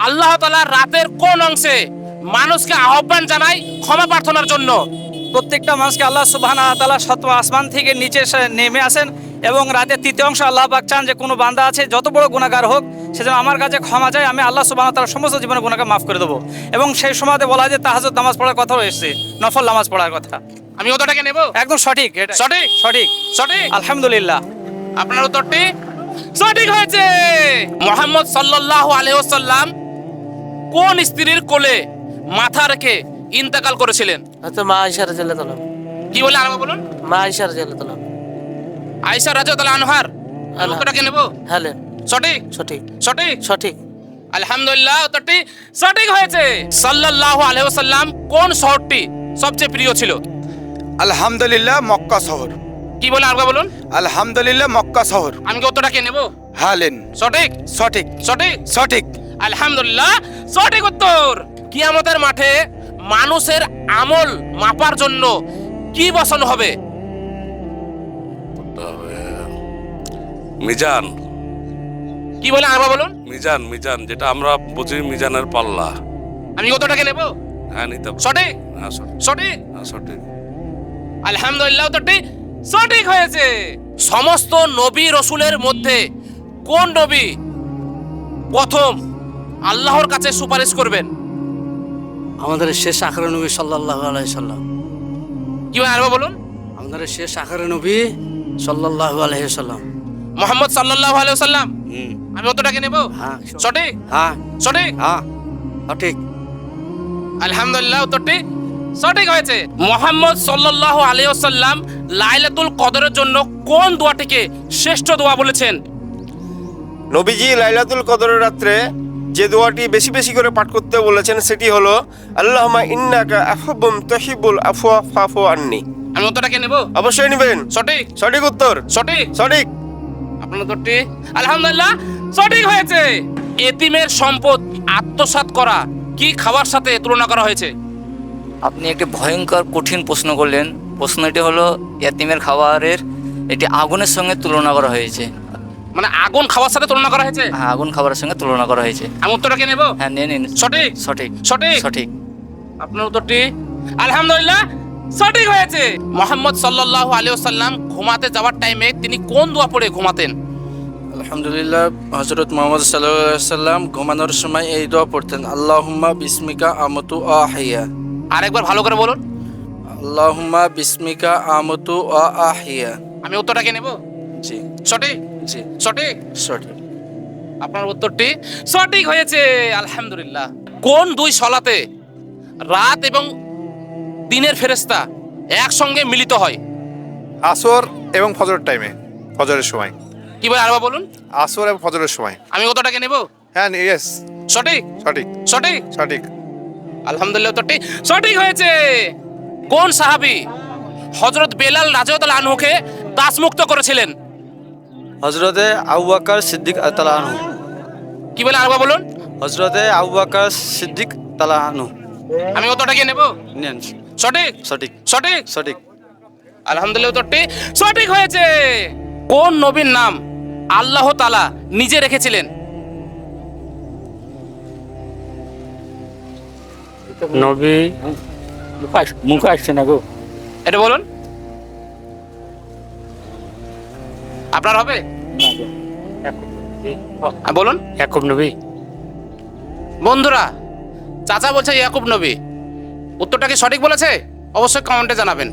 আল্লাহ তাআলা রাতের কোন অংশে মানুষকে আহ্বান জানায় ক্ষমা প্রার্থনার জন্য? প্রত্যেকটা মানুষকে আল্লাহ সুবহানাহু ওয়া তাআলা সপ্তম আসমান থেকে নিচে নেমে আসেন এবং রাতের তৃতীয় অংশ আল্লাহ পাক চান যে কোনো বান্দা আছে যত বড় গুনাহগার হোক সেজন্য আমার কাছে ক্ষমা চায়, আমি আল্লাহ সুবহানাহু ওয়া তাআলা সমস্ত জীবনের গুনাহকে মাফ করে দেবো। এবং সেই সময়তে বলা হয় যে তাহাজ্জুদ নামাজ পড়ার কথাও এসেছে, নফল নামাজ পড়ার কথা। আমি উত্তরটাকে নেব? একদম সঠিক, এটা সঠিক? সঠিক। সঠিক? আলহামদুলিল্লাহ। আপনার উত্তরটি সঠিক হয়েছে। মুহাম্মদ সাল্লাল্লাহু আলাইহি ওয়াসাল্লাম কোন স্ত্রীর কোলে মাথা রেখে ইন্তেকাল করেছিলেন? হয়তো মা আয়েশা রাদিয়াল্লাহু তাআলা। কি বলে আরেকবার বলুন? মা আয়েশা রাদিয়াল্লাহু তাআলা। আয়েশা রাদিয়াল্লাহু আনহার। আমি উত্তরটাকে নেব? হ্যাঁ, সঠিক? সঠিক সঠিক? সঠিক। আলহামদুলিল্লাহ, উত্তরটি সঠিক হয়েছে। সাল্লাল্লাহু আলাইহি ওয়াসাল্লাম কোন শহরটি সবচেয়ে প্রিয় ছিল? আলহামদুলিল্লাহ মক্কা শহর। কি বলে আরেকবার বলুন? আলহামদুলিল্লাহ মক্কা শহর। আমি কি উত্তরটাকে নেব? হালেন। সঠিক? সঠিক সঠিক? সঠিক। আলহামদুলিল্লাহ, সঠিক উত্তর। কিয়ামতের মাঠে মানুষের আমল মাপার জন্য কি বসানো হবে? মিজান। কি বলে আরেকবার বলুন? মিজান মিজান যেটা আমরা বুঝি মিজানের পাল্লা। আমি উত্তরটাকে নেব? হ্যাঁ, নিতে পারি। সঠিক? হ্যাঁ, সঠিক। সঠিক? হ্যাঁ, সঠিক। আলহামদুলিল্লাহ, উত্তরটি সঠিক হয়েছে। সমস্ত নবী রসুলের মধ্যে কোন নবী প্রথম আল্লাহর কাছে সুপারিশ করবেন? আমাদের শেষ আখেরি নবী সাল্লাল্লাহু আলাইহি সাল্লাম। কি বলে আরেকবার বলুন? আমাদের শেষ আখেরি নবী সাল্লাল্লাহু আলাইহি সাল্লাম। মোহাম্মদ সাল্লাল্লাহু আলাইহি ওয়াসাল্লাম। আমি উত্তরটাকে নেব? হ্যাঁ, সঠিক? হ্যাঁ, সঠিক? হ্যাঁ, সঠিক। আলহামদুলিল্লাহ, উত্তরটি সঠিক হয়েছে। মোহাম্মদ সাল্লাল্লাহু আলাইহি ওয়াসাল্লাম লাইলাতুল কদরের জন্য কোন দোয়াটিকে শ্রেষ্ঠ দোয়া বলেছেন? নবীজি লাইলাতুল কদরের রাত্রে যে দোয়াটি বেশি বেশি করে পাঠ করতে বলেছেন সেটি হলো আল্লাহুম্মা ইন্নাকা আফুবুন তুহিব্বুল আফওয়া ফাফু আন্নি। আমি উত্তরটাকে নেব? অবশ্যই নেবেন। সঠিক? সঠিক উত্তর। সঠিক? সঠিক। আপনার উত্তরটি আলহামদুলিল্লাহ সঠিক হয়েছে। এতিমের সম্পদ আত্মসাৎ করা কি খাবার সাথে তুলনা করা হয়েছে? আপনি একটি ভয়ঙ্কর কঠিন প্রশ্ন করলেন। প্রশ্নটি হলো ইয়াতিমের খাবারের এটি আগুনের সঙ্গে তুলনা করা হয়েছে। মানে আগুন খাবার সাথে তুলনা করা হয়েছে? হ্যাঁ, আগুন খাবারের সঙ্গে তুলনা করা হয়েছে। আমি উত্তরটাকে নেব? হ্যাঁ, নিন। সঠিক? সঠিক। সঠিক? সঠিক। আপনার উত্তরটি আলহামদুলিল্লাহ সঠিক হয়েছে। মুহাম্মদ সাল্লাল্লাহু আলাইহি ওয়াসাল্লাম ঘুমাতে যাওয়ার টাইমে তিনি কোন দোয়া পড়ে ঘুমাতেন? আলহামদুলিল্লাহ, হযরত মুহাম্মদ সাল্লাল্লাহু আলাইহি ওয়াসাল্লাম ঘুমানোর সময় এই দোয়া পড়তেন, আল্লাহুম্মা বিসমিকা আমুতু ওয়া আহইয়া। আরেকবার ভালো করে বলুন। আল্লাহুম্মা বিসমিকা আমুতু ওয়া আহইয়া। আমি উত্তরটাকে নেব? জি। সঠিক? জি। সঠিক? সঠিক। আপনার উত্তরটি সঠিক হয়েছে। আলহামদুলিল্লাহ। কোন দুই সলাতে রাত এবং দিনের ফেরেশতা একসঙ্গে মিলিত হয়? আসর এবং ফজরের টাইমে, ফজরের সময়। কি বলে আরেকবার বলুন? আসর এবং ফজরের সময়। আমি উত্তরটাকে নেব? হ্যাঁ, ইয়েস। সঠিক? সঠিক সঠিক? সঠিক। আলহামদুলিল্লাহ, উত্তরটি সঠিক হয়েছে। কোন সাহাবী হযরত বেলাল রাদিয়াল্লাহু আনহুকে দাসমুক্ত করেছিলেন? হজরতে আবু বকর সিদ্দিক তাআলা আনহু। কি বলে আরেকবার বলুন? হজরতে আবু বকর সিদ্দিক তাআলা আনহু। আমি উত্তরটাকে নেব? নেন। সঠিক? সঠিক। সঠিক? সঠিক। আলহামদুলিল্লাহ, উত্তরটি সঠিক হয়েছে। কোন নবীর নাম আল্লাহ তাআলা নিজে রেখেছিলেন? নবী মুখে আসছে না গো। এটা বলুন। আপনার হবে? বলুন। ইয়াকুব নবী। বন্ধুরা, চাচা বলছে ইয়াকুব নবী। উত্তরটা কি সঠিক বলেছে? অবশ্যই কমেন্টে জানাবেন।